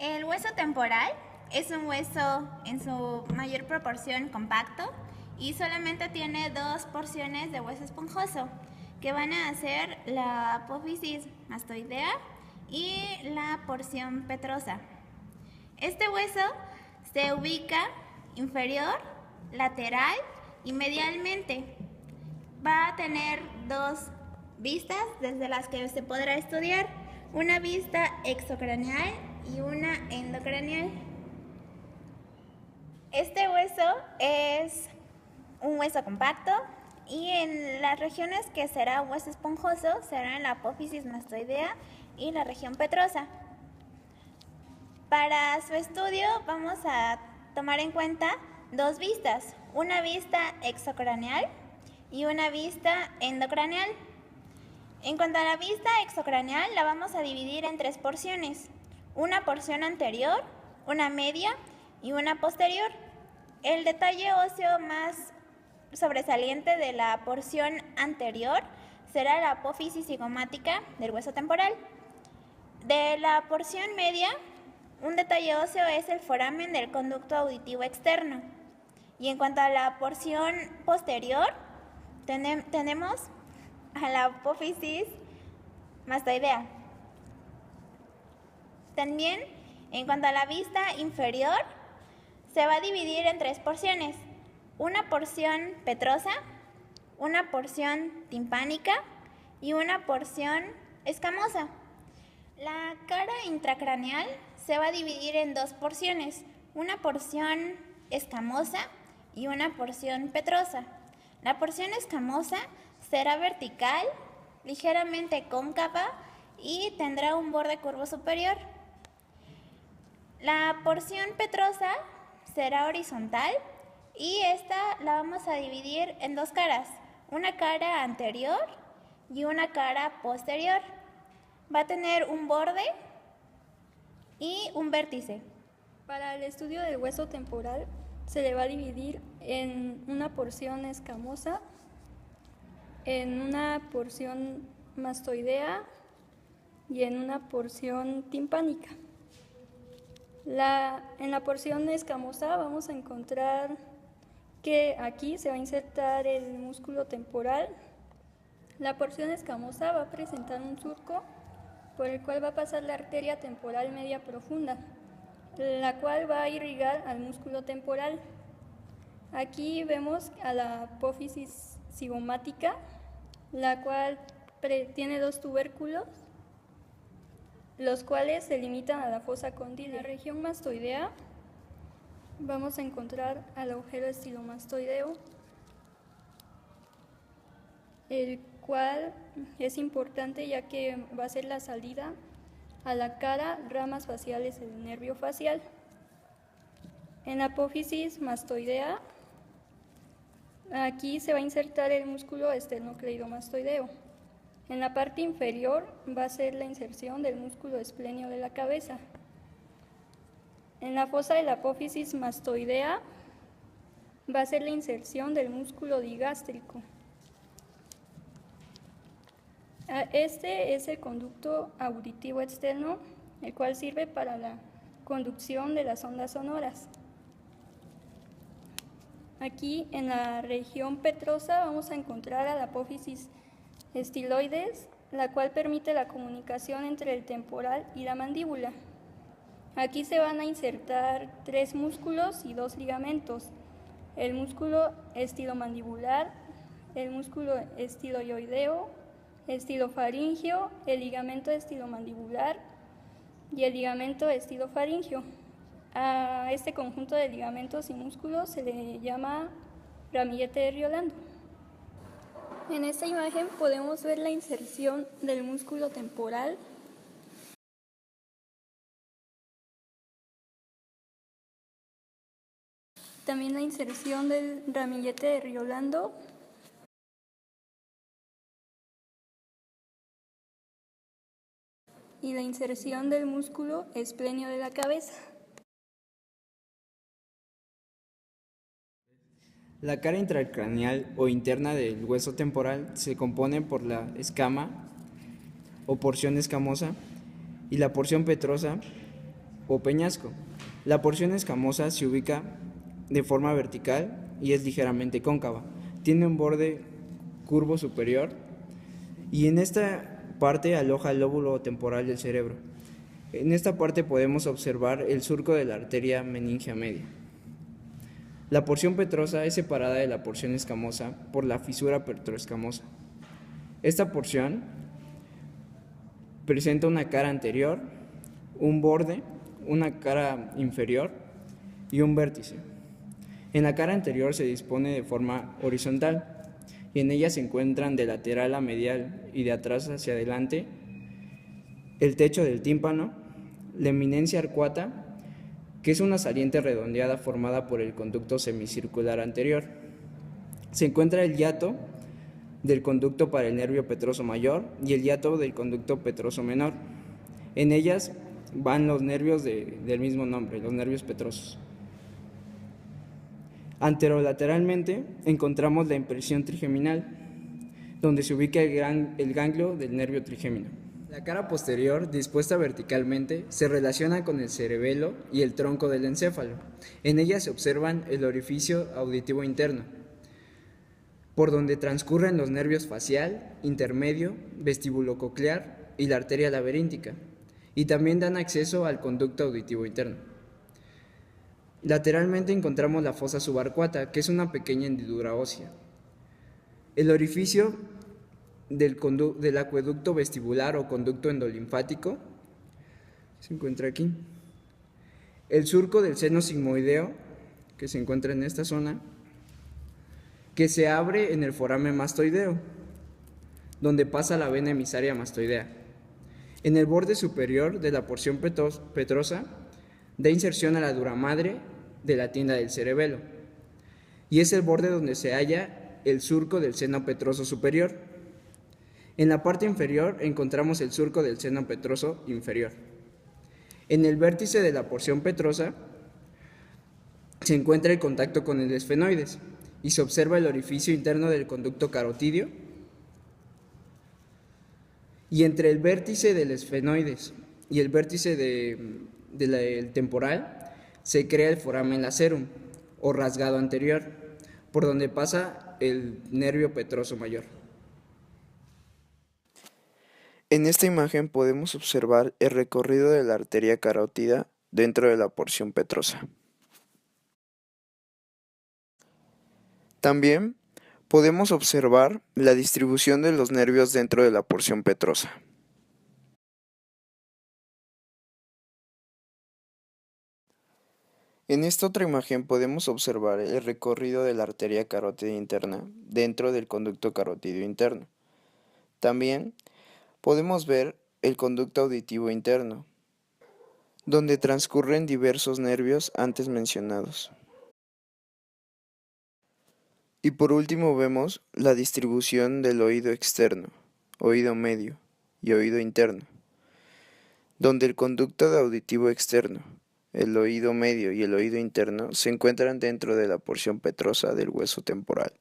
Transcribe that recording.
El hueso temporal es un hueso en su mayor proporción compacto y solamente tiene dos porciones de hueso esponjoso, que van a ser la apófisis mastoidea y la porción petrosa. Este hueso se ubica inferior, lateral y medialmente. Va a tener dos vistas desde las que se podrá estudiar, una vista exocraneal y una endocraneal. Este hueso es un hueso compacto y en las regiones que será un hueso esponjoso serán la apófisis mastoidea y la región petrosa. Para su estudio vamos a tomar en cuenta dos vistas, una vista exocraneal y una vista endocraneal. En cuanto a la vista exocraneal, la vamos a dividir en tres porciones, una porción anterior, una media y una posterior. El detalle óseo más sobresaliente de la porción anterior será la apófisis cigomática del hueso temporal. De la porción media, un detalle óseo es el foramen del conducto auditivo externo. Y en cuanto a la porción posterior, tenemos a la apófisis mastoidea. También, en cuanto a la vista inferior, se va a dividir en tres porciones, una porción petrosa, una porción timpánica y una porción escamosa. La cara intracraneal se va a dividir en dos porciones, una porción escamosa y una porción petrosa. La porción escamosa será vertical, ligeramente cóncava y tendrá un borde curvo superior. La porción petrosa será horizontal y esta la vamos a dividir en dos caras, una cara anterior y una cara posterior. Va a tener un borde y un vértice. Para el estudio del hueso temporal se le va a dividir en una porción escamosa, en una porción mastoidea y en una porción timpánica. En la porción escamosa vamos a encontrar que aquí se va a insertar el músculo temporal. La porción escamosa va a presentar un surco por el cual va a pasar la arteria temporal media profunda, la cual va a irrigar al músculo temporal. Aquí vemos a la apófisis cigomática, la cual tiene dos tubérculos, los cuales se limitan a la fosa condyle. En la región mastoidea vamos a encontrar al agujero estilomastoideo, el cual es importante ya que va a ser la salida a la cara, ramas faciales del nervio facial. En la apófisis mastoidea, aquí se va a insertar el músculo esternocleidomastoideo. En la parte inferior va a ser la inserción del músculo esplenio de la cabeza. En la fosa de la apófisis mastoidea va a ser la inserción del músculo digástrico. Este es el conducto auditivo externo, el cual sirve para la conducción de las ondas sonoras. Aquí en la región petrosa vamos a encontrar a la apófisis estiloides, la cual permite la comunicación entre el temporal y la mandíbula. Aquí se van a insertar tres músculos y dos ligamentos, el músculo estilomandibular, el músculo estiloioideo, estilofaringeo, el ligamento estilomandibular y el ligamento estilofaringeo. A este conjunto de ligamentos y músculos se le llama ramillete de Riolando. En esta imagen podemos ver la inserción del músculo temporal, también la inserción del ramillete de Riolando y la inserción del músculo esplenio de la cabeza. La cara intracraneal o interna del hueso temporal se compone por la escama o porción escamosa y la porción petrosa o peñasco. La porción escamosa se ubica de forma vertical y es ligeramente cóncava. Tiene un borde curvo superior y en esta parte aloja el lóbulo temporal del cerebro. En esta parte podemos observar el surco de la arteria meningea media. La porción petrosa es separada de la porción escamosa por la fisura petroescamosa. Esta porción presenta una cara anterior, un borde, una cara inferior y un vértice. En la cara anterior se dispone de forma horizontal y en ella se encuentran de lateral a medial y de atrás hacia adelante el techo del tímpano, la eminencia arcuata, que es una saliente redondeada formada por el conducto semicircular anterior. Se encuentra el hiato del conducto para el nervio petroso mayor y el hiato del conducto petroso menor. En ellas van los nervios del mismo nombre, los nervios petrosos. Anterolateralmente encontramos la impresión trigeminal, donde se ubica el ganglio del nervio trigémino. La cara posterior, dispuesta verticalmente, se relaciona con el cerebelo y el tronco del encéfalo. En ella se observan el orificio auditivo interno, por donde transcurren los nervios facial, intermedio, vestibulococlear y la arteria laberíntica, y también dan acceso al conducto auditivo interno. Lateralmente encontramos la fosa subarcuata, que es una pequeña hendidura ósea. El orificio del acueducto vestibular o conducto endolinfático se encuentra aquí. El surco del seno sigmoideo, que se encuentra en esta zona, que se abre en el foramen mastoideo, donde pasa la vena emisaria mastoidea. En el borde superior de la porción petrosa da inserción a la dura madre de la tienda del cerebelo, y es el borde donde se halla el surco del seno petroso superior. En la parte inferior encontramos el surco del seno petroso inferior. En el vértice de la porción petrosa se encuentra el contacto con el esfenoides y se observa el orificio interno del conducto carotidio. Y entre el vértice del esfenoides y el vértice del temporal se crea el foramen lacerum o rasgado anterior, por donde pasa el nervio petroso mayor. En esta imagen podemos observar el recorrido de la arteria carótida dentro de la porción petrosa. También podemos observar la distribución de los nervios dentro de la porción petrosa. En esta otra imagen podemos observar el recorrido de la arteria carótida interna dentro del conducto carotidio interno. También podemos ver el conducto auditivo interno, donde transcurren diversos nervios antes mencionados. Y por último vemos la distribución del oído externo, oído medio y oído interno, donde el conducto auditivo externo, el oído medio y el oído interno se encuentran dentro de la porción petrosa del hueso temporal.